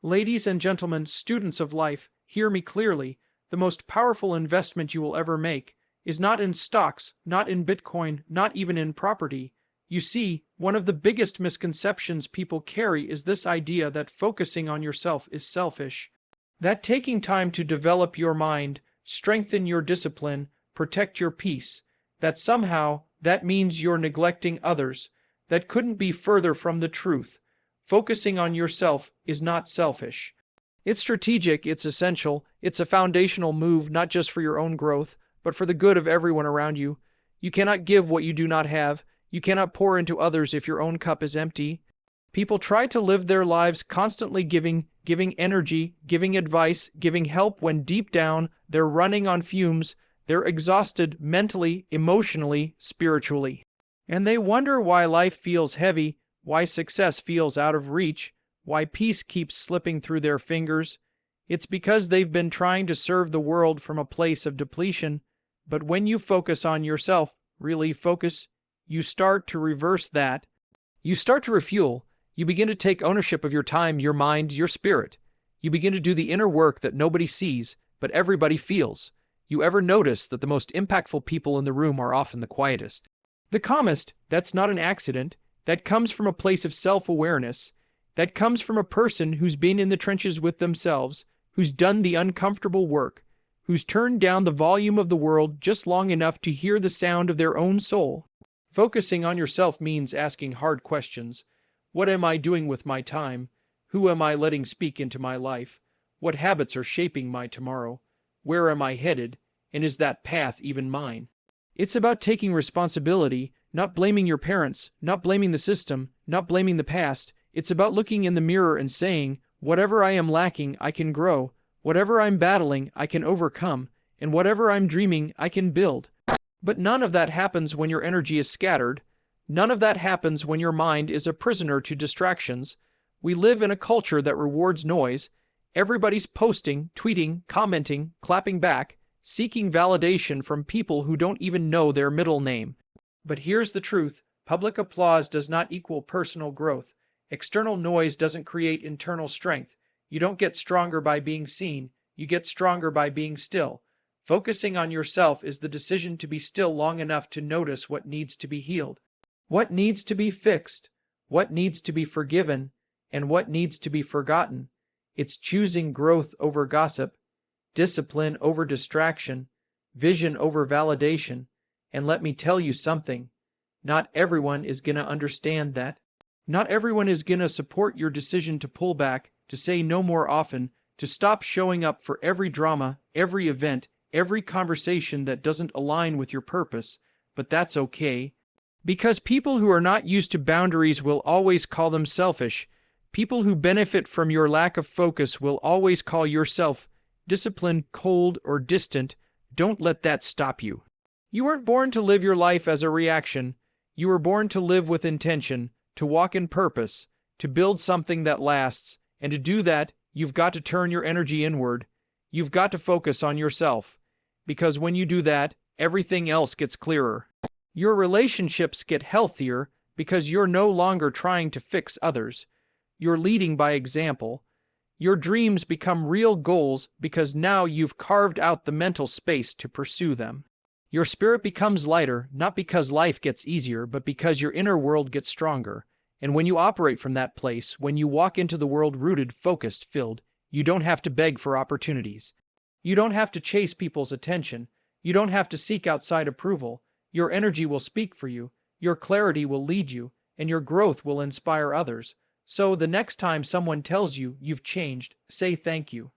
Ladies and gentlemen, students of life, hear me clearly. The most powerful investment you will ever make is not in stocks, not in Bitcoin, not even in property. You see, one of the biggest misconceptions people carry is this idea that focusing on yourself is selfish. That taking time to develop your mind, strengthen your discipline, protect your peace, that somehow that means you're neglecting others. That couldn't be further from the truth. Focusing on yourself is not selfish. It's strategic, it's essential, it's a foundational move not just for your own growth, but for the good of everyone around you. You cannot give what you do not have. You cannot pour into others if your own cup is empty. People try to live their lives constantly giving energy, giving advice, giving help when deep down they're running on fumes. They're exhausted mentally, emotionally, spiritually. And they wonder why life feels heavy, why success feels out of reach, why peace keeps slipping through their fingers. It's because they've been trying to serve the world from a place of depletion. But when you focus on yourself, really focus, you start to reverse that. You start to refuel. You begin to take ownership of your time, your mind, your spirit. You begin to do the inner work that nobody sees, but everybody feels. You ever notice that the most impactful people in the room are often the quietest? The calmest, that's not an accident. That comes from a place of self-awareness. That comes from a person who's been in the trenches with themselves, who's done the uncomfortable work, who's turned down the volume of the world just long enough to hear the sound of their own soul. Focusing on yourself means asking hard questions. What am I doing with my time? Who am I letting speak into my life? What habits are shaping my tomorrow? Where am I headed? And is that path even mine? It's about taking responsibility, not blaming your parents, not blaming the system, not blaming the past. It's about looking in the mirror and saying, whatever I am lacking, I can grow. Whatever I'm battling, I can overcome. And whatever I'm dreaming, I can build. But none of that happens when your energy is scattered. None of that happens when your mind is a prisoner to distractions. We live in a culture that rewards noise. Everybody's posting, tweeting, commenting, clapping back, seeking validation from people who don't even know their middle name. But here's the truth. Public applause does not equal personal growth. External noise doesn't create internal strength. You don't get stronger by being seen. You get stronger by being still. Focusing on yourself is the decision to be still long enough to notice what needs to be healed, what needs to be fixed, what needs to be forgiven, and what needs to be forgotten. It's choosing growth over gossip, discipline over distraction, vision over validation. And let me tell you something, not everyone is going to understand that. Not everyone is going to support your decision to pull back, to say no more often, to stop showing up for every drama, every event, every conversation that doesn't align with your purpose. But that's okay. Because people who are not used to boundaries will always call them selfish. People who benefit from your lack of focus will always call yourself disciplined, cold, or distant. Don't let that stop you. You weren't born to live your life as a reaction. You were born to live with intention, to walk in purpose, to build something that lasts. And to do that, you've got to turn your energy inward. You've got to focus on yourself. Because when you do that, everything else gets clearer. Your relationships get healthier because you're no longer trying to fix others. You're leading by example. Your dreams become real goals because now you've carved out the mental space to pursue them. Your spirit becomes lighter, not because life gets easier, but because your inner world gets stronger. And when you operate from that place, when you walk into the world rooted, focused, filled, you don't have to beg for opportunities. You don't have to chase people's attention. You don't have to seek outside approval. Your energy will speak for you, your clarity will lead you, and your growth will inspire others. So the next time someone tells you you've changed, say thank you.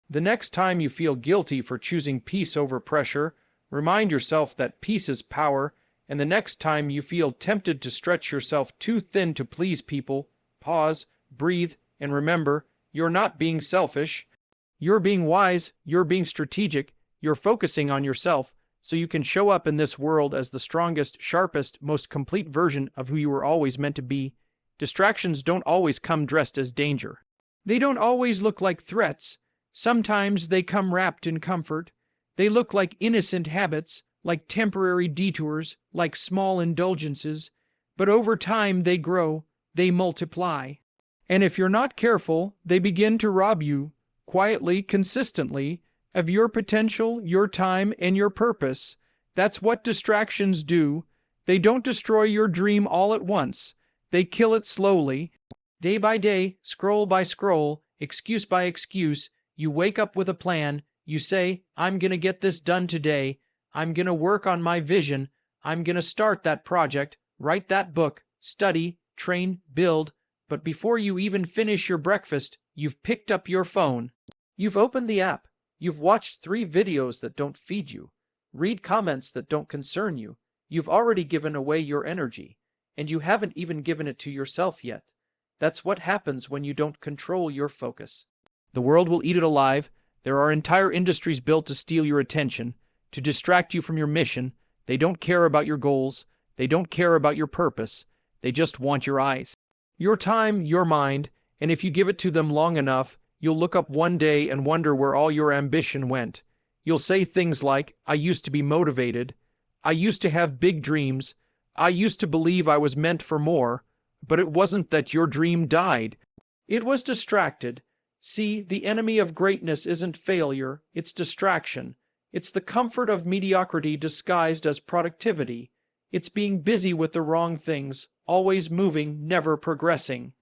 The next time you feel guilty for choosing peace over pressure, remind yourself that peace is power. And the next time you feel tempted to stretch yourself too thin to please people, pause, breathe, and remember, you're not being selfish. You're being wise, you're being strategic, you're focusing on yourself so you can show up in this world as the strongest, sharpest, most complete version of who you were always meant to be. Distractions don't always come dressed as danger. They don't always look like threats. Sometimes they come wrapped in comfort. They look like innocent habits, like temporary detours, like small indulgences, but over time they grow, they multiply. And if you're not careful, they begin to rob you, quietly, consistently, of your potential, your time, and your purpose. That's what distractions do. They don't destroy your dream all at once. They kill it slowly. Day by day, scroll by scroll, excuse by excuse, you wake up with a plan. You say, I'm going to get this done today. I'm going to work on my vision. I'm going to start that project, write that book, study, train, build. But before you even finish your breakfast, you've picked up your phone. You've opened the app. You've watched 3 videos that don't feed you. Read comments that don't concern you. You've already given away your energy, and you haven't even given it to yourself yet. That's what happens when you don't control your focus. The world will eat it alive. There are entire industries built to steal your attention, to distract you from your mission. They don't care about your goals. They don't care about your purpose. They just want your eyes, your time, your mind, and if you give it to them long enough, you'll look up one day and wonder where all your ambition went. You'll say things like, I used to be motivated. I used to have big dreams. I used to believe I was meant for more. But it wasn't that your dream died. It was distracted. See, the enemy of greatness isn't failure, it's distraction. It's the comfort of mediocrity disguised as productivity. It's being busy with the wrong things, always moving, never progressing.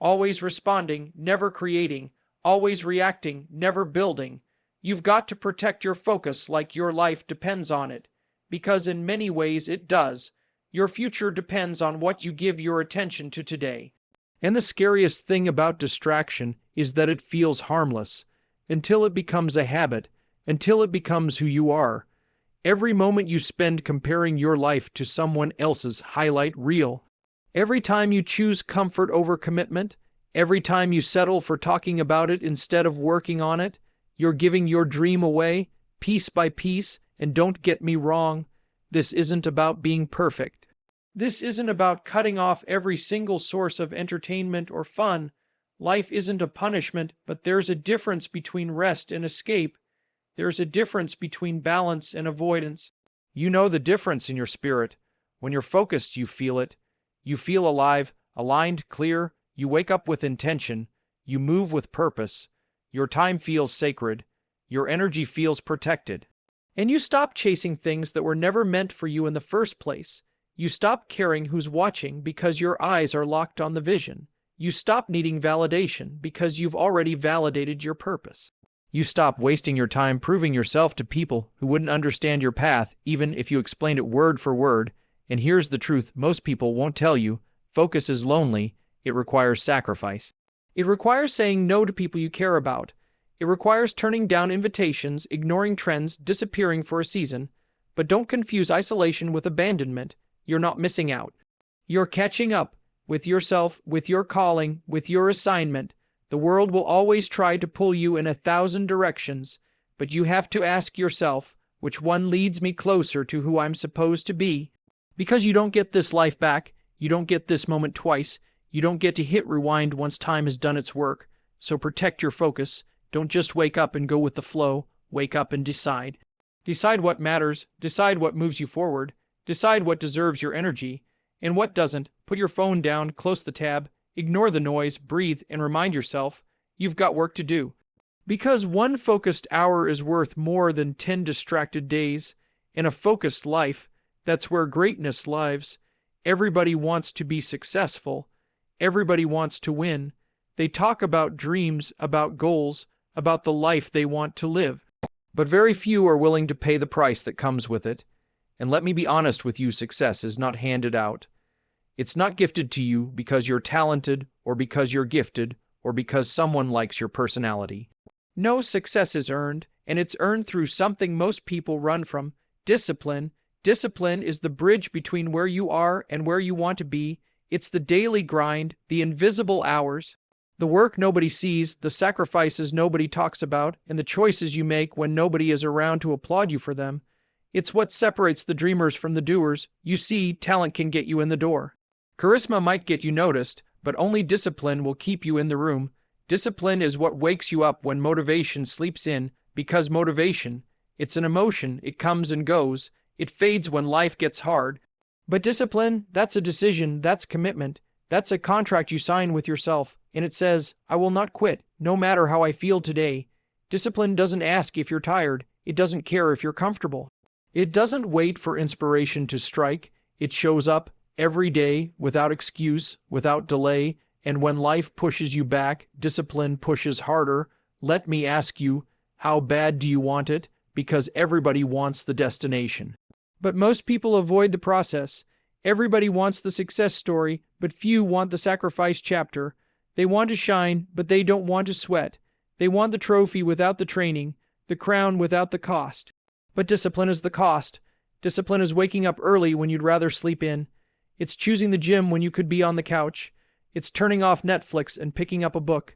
Always responding, never creating. Always reacting, never building. You've got to protect your focus like your life depends on it, because in many ways it does. Your future depends on what you give your attention to today. And the scariest thing about distraction is that it feels harmless, until it becomes a habit, until it becomes who you are. Every moment you spend comparing your life to someone else's highlight reel, every time you choose comfort over commitment, every time you settle for talking about it instead of working on it, you're giving your dream away, piece by piece. And don't get me wrong, this isn't about being perfect. This isn't about cutting off every single source of entertainment or fun. Life isn't a punishment, but there's a difference between rest and escape. There's a difference between balance and avoidance. You know the difference in your spirit. When you're focused, you feel it. You feel alive, aligned, clear. You wake up with intention. You move with purpose. Your time feels sacred. Your energy feels protected. And you stop chasing things that were never meant for you in the first place. You stop caring who's watching because your eyes are locked on the vision. You stop needing validation because you've already validated your purpose. You stop wasting your time proving yourself to people who wouldn't understand your path even if you explained it word for word. And here's the truth most people won't tell you. Focus is lonely. It requires sacrifice. It requires saying no to people you care about. It requires turning down invitations, ignoring trends, disappearing for a season. But don't confuse isolation with abandonment. You're not missing out. You're catching up with yourself, with your calling, with your assignment. The world will always try to pull you in 1,000 directions, but you have to ask yourself, which one leads me closer to who I'm supposed to be? Because you don't get this life back. You don't get this moment twice. You don't get to hit rewind once time has done its work. So protect your focus. Don't just wake up and go with the flow. Wake up and decide. Decide what matters. Decide what moves you forward. Decide what deserves your energy. And what doesn't. Put your phone down, close the tab, ignore the noise, breathe, and remind yourself you've got work to do. Because one focused hour is worth more than 10 distracted days. In a focused life, that's where greatness lives. Everybody wants to be successful. Everybody wants to win. They talk about dreams, about goals, about the life they want to live. But very few are willing to pay the price that comes with it. And let me be honest with you, success is not handed out. It's not gifted to you because you're talented, or because you're gifted, or because someone likes your personality. No, success is earned, and it's earned through something most people run from: discipline. Discipline is the bridge between where you are and where you want to be. It's the daily grind, the invisible hours, the work nobody sees, the sacrifices nobody talks about, and the choices you make when nobody is around to applaud you for them. It's what separates the dreamers from the doers. You see, talent can get you in the door. Charisma might get you noticed, but only discipline will keep you in the room. Discipline is what wakes you up when motivation sleeps in, because motivation, it's an emotion, it comes and goes, it fades when life gets hard. But discipline, that's a decision, that's commitment. That's a contract you sign with yourself, and it says, I will not quit, no matter how I feel today. Discipline doesn't ask if you're tired. It doesn't care if you're comfortable. It doesn't wait for inspiration to strike. It shows up every day without excuse, without delay, and when life pushes you back, discipline pushes harder. Let me ask you, how bad do you want it? Because everybody wants the destination. But most people avoid the process. Everybody wants the success story, but few want the sacrifice chapter. They want to shine, but they don't want to sweat. They want the trophy without the training, the crown without the cost. But discipline is the cost. Discipline is waking up early when you'd rather sleep in. It's choosing the gym when you could be on the couch. It's turning off Netflix and picking up a book.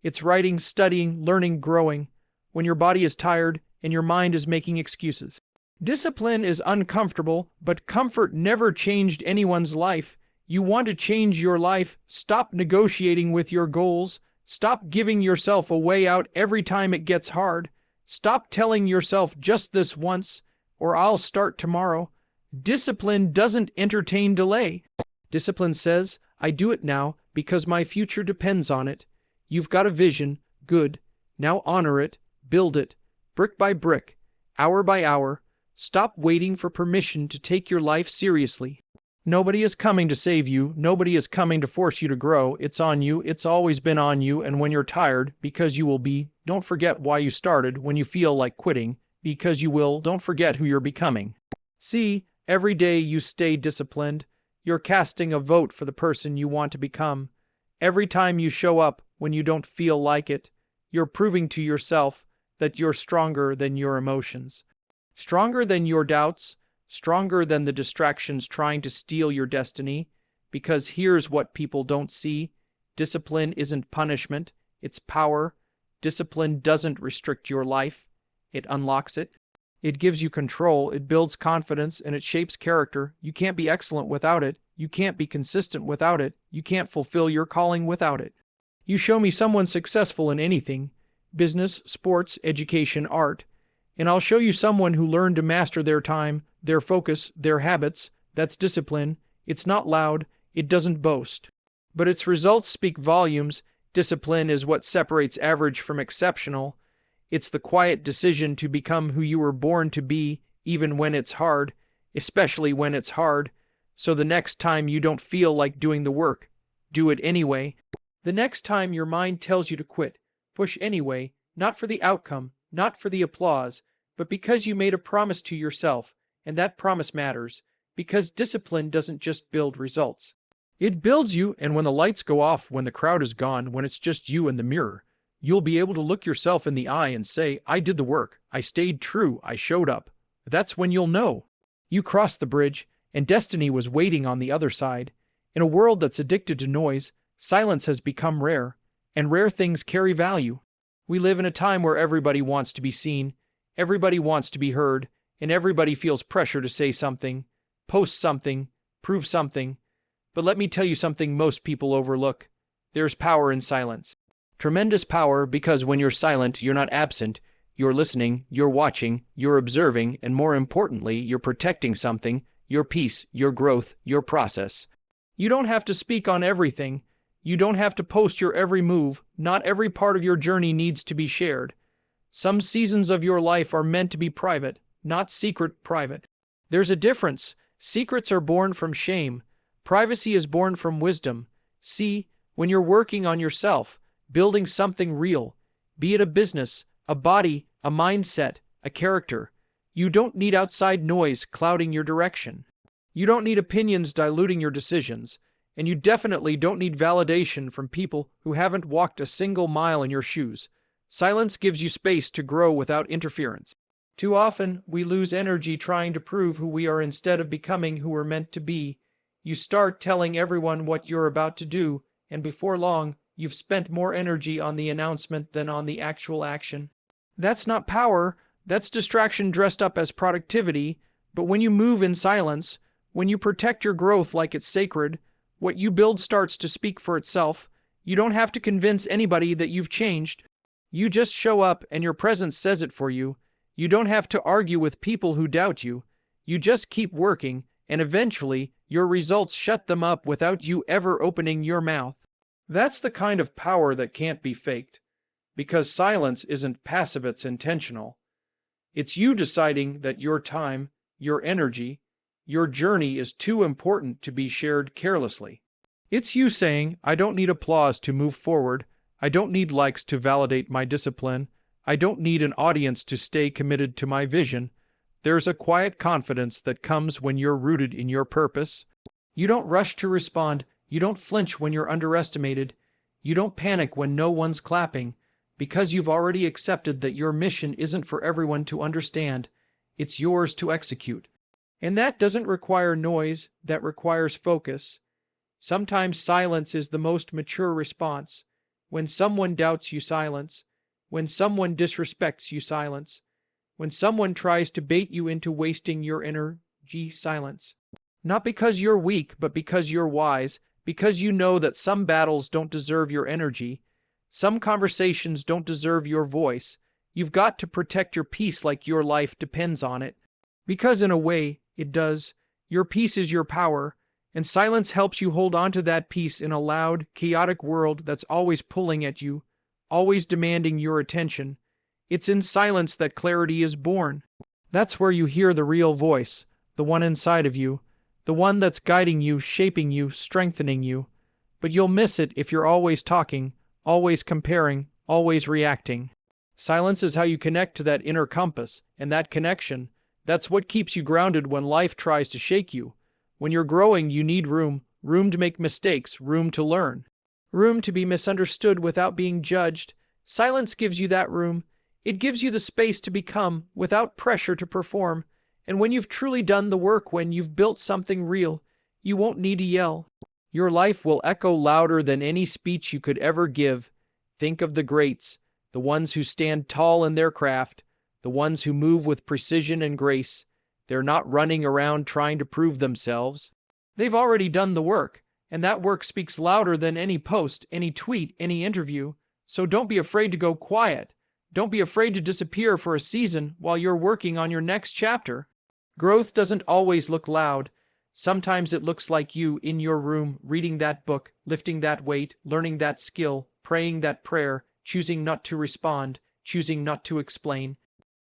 It's writing, studying, learning, growing, when your body is tired and your mind is making excuses. Discipline is uncomfortable, but comfort never changed anyone's life. You want to change your life? Stop negotiating with your goals. Stop giving yourself a way out every time it gets hard. Stop telling yourself just this once, or I'll start tomorrow. Discipline doesn't entertain delay. Discipline says, I do it now because my future depends on it. You've got a vision, good. Now honor it, build it, brick by brick, hour by hour. Stop waiting for permission to take your life seriously. Nobody is coming to save you. Nobody is coming to force you to grow. It's on you. It's always been on you. And when you're tired, because you will be, don't forget why you started. When you feel like quitting, because you will, don't forget who you're becoming. See, every day you stay disciplined, you're casting a vote for the person you want to become. Every time you show up when you don't feel like it, you're proving to yourself that you're stronger than your emotions. Stronger than your doubts, stronger than the distractions trying to steal your destiny, because here's what people don't see. Discipline isn't punishment, it's power. Discipline doesn't restrict your life, it unlocks it. It gives you control, it builds confidence, and it shapes character. You can't be excellent without it. You can't be consistent without it. You can't fulfill your calling without it. You show me someone successful in anything, business, sports, education, art, and I'll show you someone who learned to master their time, their focus, their habits. That's discipline. It's not loud. It doesn't boast. But its results speak volumes. Discipline is what separates average from exceptional. It's the quiet decision to become who you were born to be, even when it's hard, especially when it's hard. So the next time you don't feel like doing the work, do it anyway. The next time your mind tells you to quit, push anyway, not for the outcome, not for the applause, but because you made a promise to yourself, and that promise matters, because discipline doesn't just build results. It builds you, and when the lights go off, when the crowd is gone, when it's just you and the mirror, you'll be able to look yourself in the eye and say, I did the work, I stayed true, I showed up. That's when you'll know. You crossed the bridge, and destiny was waiting on the other side. In a world that's addicted to noise, silence has become rare, and rare things carry value. We live in a time where everybody wants to be seen, everybody wants to be heard, and everybody feels pressure to say something, post something, prove something. But let me tell you something most people overlook. There's power in silence. Tremendous power, because when you're silent, you're not absent. You're listening, you're watching, you're observing, and more importantly, you're protecting something, your peace, your growth, your process. You don't have to speak on everything. You don't have to post your every move. Not every part of your journey needs to be shared. Some seasons of your life are meant to be private, not secret private. There's a difference. Secrets are born from shame. Privacy is born from wisdom. See, when you're working on yourself, building something real, be it a business, a body, a mindset, a character, you don't need outside noise clouding your direction. You don't need opinions diluting your decisions, and you definitely don't need validation from people who haven't walked a single mile in your shoes. Silence gives you space to grow without interference. Too often, we lose energy trying to prove who we are instead of becoming who we're meant to be. You start telling everyone what you're about to do, and before long, you've spent more energy on the announcement than on the actual action. That's not power, that's distraction dressed up as productivity, but when you move in silence, when you protect your growth like it's sacred, what you build starts to speak for itself. You don't have to convince anybody that you've changed. You just show up and your presence says it for you. You don't have to argue with people who doubt you. You just keep working, and eventually, Your results shut them up without you ever opening your mouth. That's the kind of power that can't be faked. Because silence isn't passive, it's intentional. It's you deciding that your time, your energy, your journey is too important to be shared carelessly. It's you saying, I don't need applause to move forward. I don't need likes to validate my discipline. I don't need an audience to stay committed to my vision. There's a quiet confidence that comes when you're rooted in your purpose. You don't rush to respond. You don't flinch when you're underestimated. You don't panic when no one's clapping, because you've already accepted that your mission isn't for everyone to understand. It's yours to execute. And that doesn't require noise, that requires focus. Sometimes silence is the most mature response. When someone doubts you, silence. When someone disrespects you, silence. When someone tries to bait you into wasting your energy, silence. Not because you're weak, but because you're wise, because you know that some battles don't deserve your energy. Some conversations don't deserve your voice. You've got to protect your peace like your life depends on it. Because in a way, it does. Your peace is your power, and silence helps you hold on to that peace in a loud, chaotic world that's always pulling at you, always demanding your attention. It's in silence that clarity is born. That's where you hear the real voice, the one inside of you, the one that's guiding you, shaping you, strengthening you. But you'll miss it if you're always talking, always comparing, always reacting. Silence is how you connect to that inner compass, and that connection, that's what keeps you grounded when life tries to shake you. When you're growing, you need room to make mistakes, room to learn, room to be misunderstood without being judged. Silence gives you that room. It gives you the space to become without pressure to perform. And when you've truly done the work, when you've built something real, you won't need to yell. Your life will echo louder than any speech you could ever give. Think of the greats, the ones who stand tall in their craft, the ones who move with precision and grace. They're not running around trying to prove themselves. They've already done the work, and that work speaks louder than any post, any tweet, any interview. So don't be afraid to go quiet. Don't be afraid to disappear for a season while you're working on your next chapter. Growth doesn't always look loud. Sometimes it looks like you in your room, reading that book, lifting that weight, learning that skill, praying that prayer, choosing not to respond, choosing not to explain,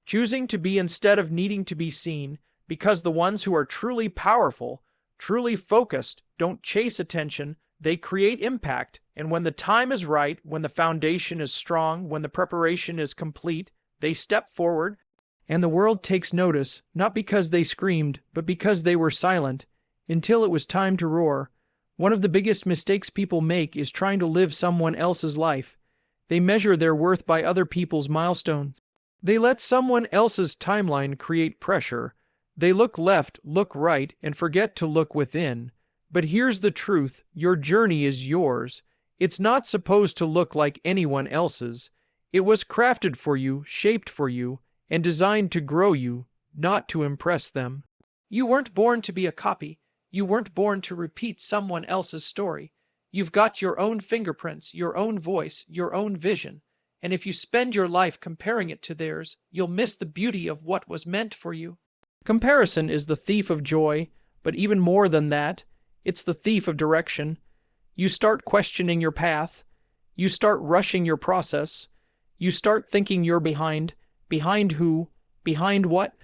choosing to be instead of needing to be seen, because the ones who are truly powerful, truly focused, don't chase attention, they create impact. And when the time is right, when the foundation is strong, when the preparation is complete, they step forward, and the world takes notice, not because they screamed, but because they were silent, until it was time to roar. One of the biggest mistakes people make is trying to live someone else's life. They measure their worth by other people's milestones. They let someone else's timeline create pressure. They look left, look right, and forget to look within. But here's the truth, your journey is yours. It's not supposed to look like anyone else's. It was crafted for you, shaped for you, and designed to grow you, not to impress them. You weren't born to be a copy. You weren't born to repeat someone else's story. You've got your own fingerprints, your own voice, your own vision. And if you spend your life comparing it to theirs, you'll miss the beauty of what was meant for you. Comparison is the thief of joy, but even more than that, it's the thief of direction. You start questioning your path. You start rushing your process. You start thinking you're behind. Behind who? Behind what?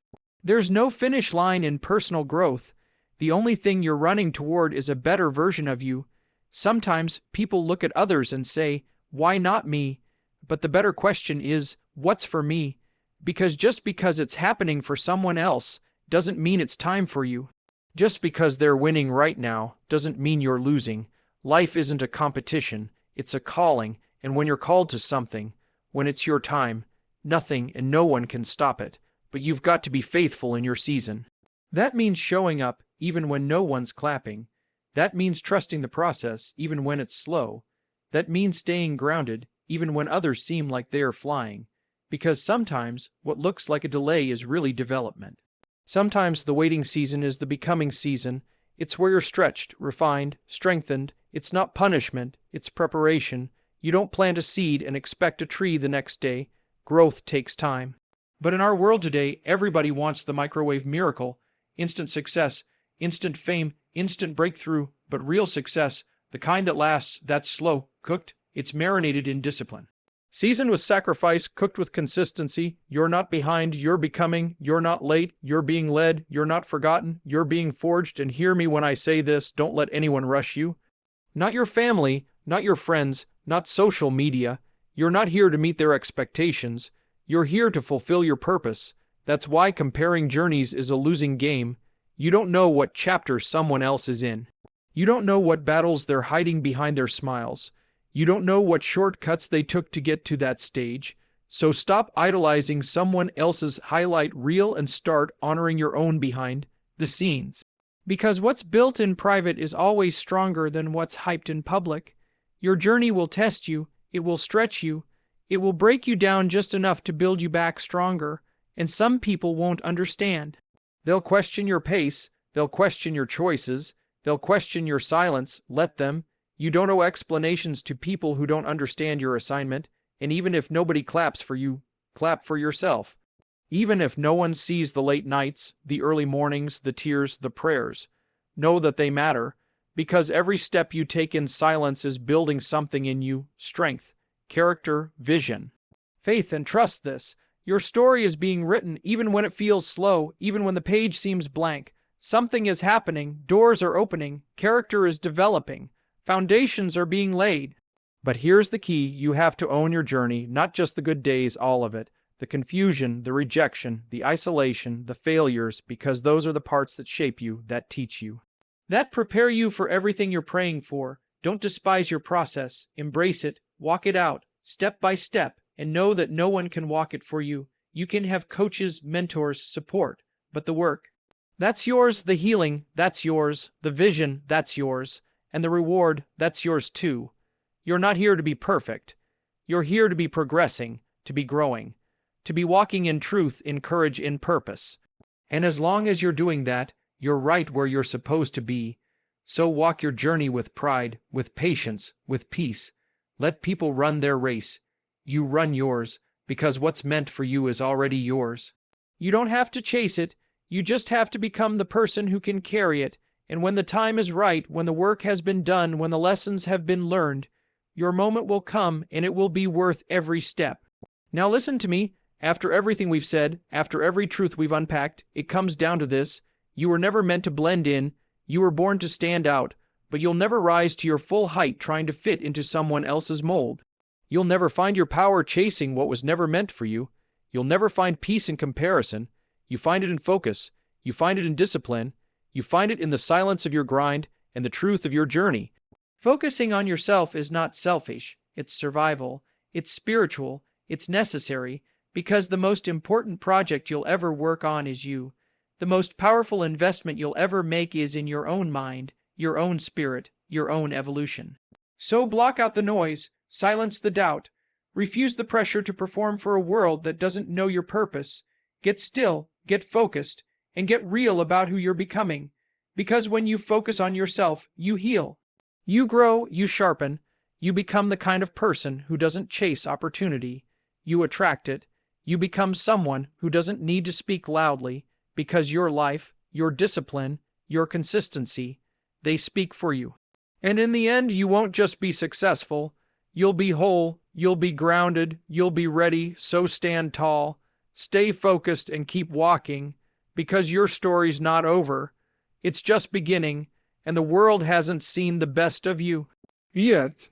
There's no finish line in personal growth. The only thing you're running toward is a better version of you. Sometimes people look at others and say, why not me? But the better question is, what's for me? Because just because it's happening for someone else doesn't mean it's time for you. Just because they're winning right now doesn't mean you're losing. Life isn't a competition, it's a calling, and when you're called to something, when it's your time, nothing and no one can stop it, but you've got to be faithful in your season. That means showing up even when no one's clapping. That means trusting the process even when it's slow. That means staying grounded even when others seem like they're flying. Because sometimes what looks like a delay is really development. Sometimes the waiting season is the becoming season. It's where you're stretched, refined, strengthened. It's not punishment, it's preparation. You don't plant a seed and expect a tree the next day. Growth takes time. But in our world today, everybody wants the microwave miracle, instant success, instant fame, instant breakthrough, but real success, the kind that lasts, that's slow, cooked, it's marinated in discipline. Seasoned with sacrifice, cooked with consistency, you're not behind, you're becoming, you're not late, you're being led, you're not forgotten, you're being forged, and hear me when I say this, don't let anyone rush you. Not your family, not your friends, not social media. You're not here to meet their expectations. You're here to fulfill your purpose. That's why comparing journeys is a losing game. You don't know what chapter someone else is in. You don't know what battles they're hiding behind their smiles. You don't know what shortcuts they took to get to that stage. So stop idolizing someone else's highlight reel and start honoring your own behind the scenes. Because what's built in private is always stronger than what's hyped in public. Your journey will test you, it will stretch you, it will break you down just enough to build you back stronger, and some people won't understand. They'll question your pace, they'll question your choices, they'll question your silence, let them. You don't owe explanations to people who don't understand your assignment, and even if nobody claps for you, clap for yourself. Even if no one sees the late nights, the early mornings, the tears, the prayers, know that they matter, because every step you take in silence is building something in you: strength, character, vision, faith, and trust this. Your story is being written even when it feels slow, even when the page seems blank. Something is happening, doors are opening, character is developing, foundations are being laid. But here's the key: you have to own your journey, not just the good days, all of it. The confusion, the rejection, the isolation, the failures, because those are the parts that shape you, that teach you, that prepare you for everything you're praying for. Don't despise your process. Embrace it, walk it out, step by step, and know that no one can walk it for you. You can have coaches, mentors, support, but the work, that's yours. The healing, that's yours. The vision, that's yours. And the reward, that's yours too. You're not here to be perfect. You're here to be progressing, to be growing, to be walking in truth, in courage, in purpose. And as long as you're doing that, you're right where you're supposed to be. So walk your journey with pride, with patience, with peace. Let people run their race. You run yours, because what's meant for you is already yours. You don't have to chase it. You just have to become the person who can carry it. And when the time is right, when the work has been done, when the lessons have been learned, your moment will come, and it will be worth every step. Now listen to me. After everything we've said, after every truth we've unpacked, it comes down to this: you were never meant to blend in. You were born to stand out, but you'll never rise to your full height trying to fit into someone else's mold. You'll never find your power chasing what was never meant for you. You'll never find peace in comparison. You find it in focus. You find it in discipline. You find it in the silence of your grind and the truth of your journey. Focusing on yourself is not selfish. It's survival. It's spiritual. It's necessary, because the most important project you'll ever work on is you. The most powerful investment you'll ever make is in your own mind, your own spirit, your own evolution. So block out the noise, silence the doubt, refuse the pressure to perform for a world that doesn't know your purpose. Get still, get focused, and get real about who you're becoming. Because when you focus on yourself, you heal. You grow, you sharpen, you become the kind of person who doesn't chase opportunity. You attract it. You become someone who doesn't need to speak loudly, because your life, your discipline, your consistency, they speak for you. And in the end, you won't just be successful. You'll be whole, you'll be grounded, you'll be ready. So stand tall, stay focused, and keep walking, because your story's not over. It's just beginning, and the world hasn't seen the best of you yet.